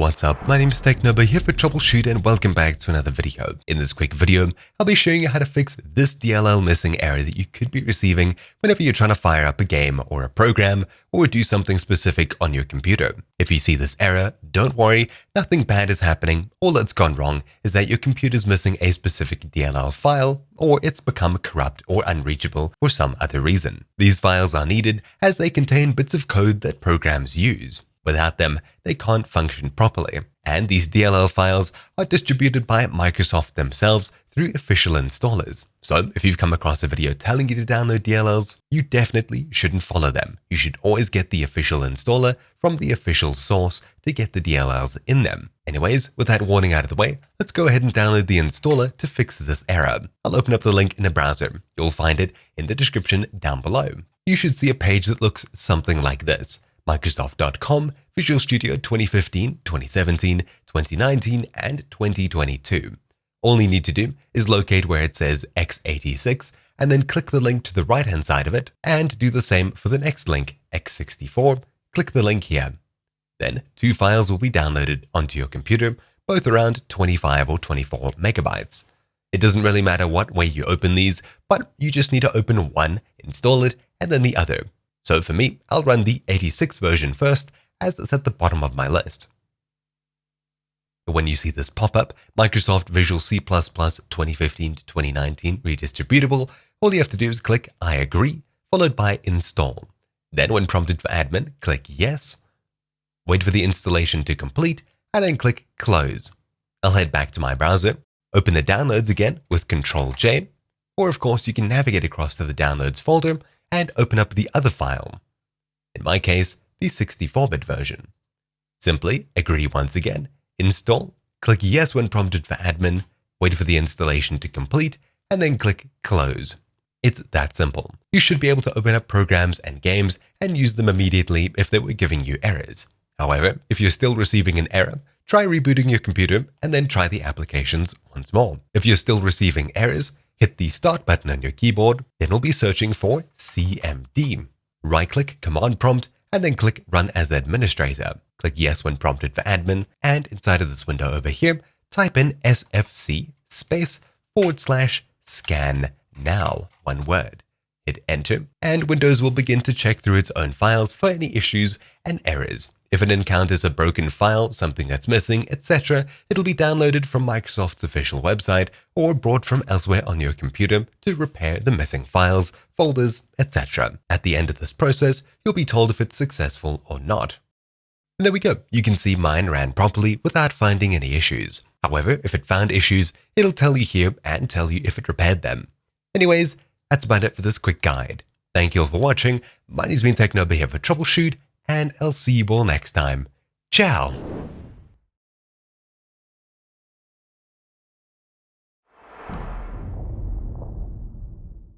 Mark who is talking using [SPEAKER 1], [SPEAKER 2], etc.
[SPEAKER 1] What's up, my name is TechNoba here for Troubleshoot and welcome back to another video. In this quick video, I'll be showing you how to fix this DLL missing error that you could be receiving whenever you're trying to fire up a game or a program or do something specific on your computer. If you see this error, don't worry, nothing bad is happening. All that's gone wrong is that your computer's missing a specific DLL file or it's become corrupt or unreachable for some other reason. These files are needed as they contain bits of code that programs use. Without them, they can't function properly. And these DLL files are distributed by Microsoft themselves through official installers. So if you've come across a video telling you to download DLLs, you definitely shouldn't follow them. You should always get the official installer from the official source to get the DLLs in them. Anyways, with that warning out of the way, let's go ahead and download the installer to fix this error. I'll open up the link in a browser. You'll find it in the description down below. You should see a page that looks something like this. Microsoft.com, Visual Studio 2015, 2017, 2019, and 2022. All you need to do is locate where it says x86 and then click the link to the right-hand side of it and do the same for the next link, x64. Click the link here. Then two files will be downloaded onto your computer, both around 25 or 24 megabytes. It doesn't really matter what way you open these, but you just need to open one, install it, and then the other. So for me, I'll run the 86 version first, as it's at the bottom of my list. When you see this pop up, Microsoft Visual C++ 2015 to 2019 Redistributable, all you have to do is click I agree, followed by install. Then when prompted for admin, click yes, wait for the installation to complete, and then click close. I'll head back to my browser, open the downloads again with Ctrl-J, or of course you can navigate across to the downloads folder and open up the other file. In my case, the 64-bit version. Simply agree once again, install, click yes when prompted for admin, wait for the installation to complete, and then click close. It's that simple. You should be able to open up programs and games and use them immediately if they were giving you errors. However, if you're still receiving an error, try rebooting your computer and then try the applications once more. If you're still receiving errors, hit the Start button on your keyboard, then we'll be searching for CMD. Right-click Command Prompt, and then click Run as Administrator. Click Yes when prompted for admin, and inside of this window over here, type in sfc/scan now, one word. Hit Enter, and Windows will begin to check through its own files for any issues and errors. If it encounters a broken file, something that's missing, etc., it'll be downloaded from Microsoft's official website or brought from elsewhere on your computer to repair the missing files, folders, etc. At the end of this process, you'll be told if it's successful or not. And there we go. You can see mine ran properly without finding any issues. However, if it found issues, it'll tell you here and tell you if it repaired them. Anyways, that's about it for this quick guide. Thank you all for watching. My name's been TechNoba here for Troubleshoot, and I'll see you all next time. Ciao!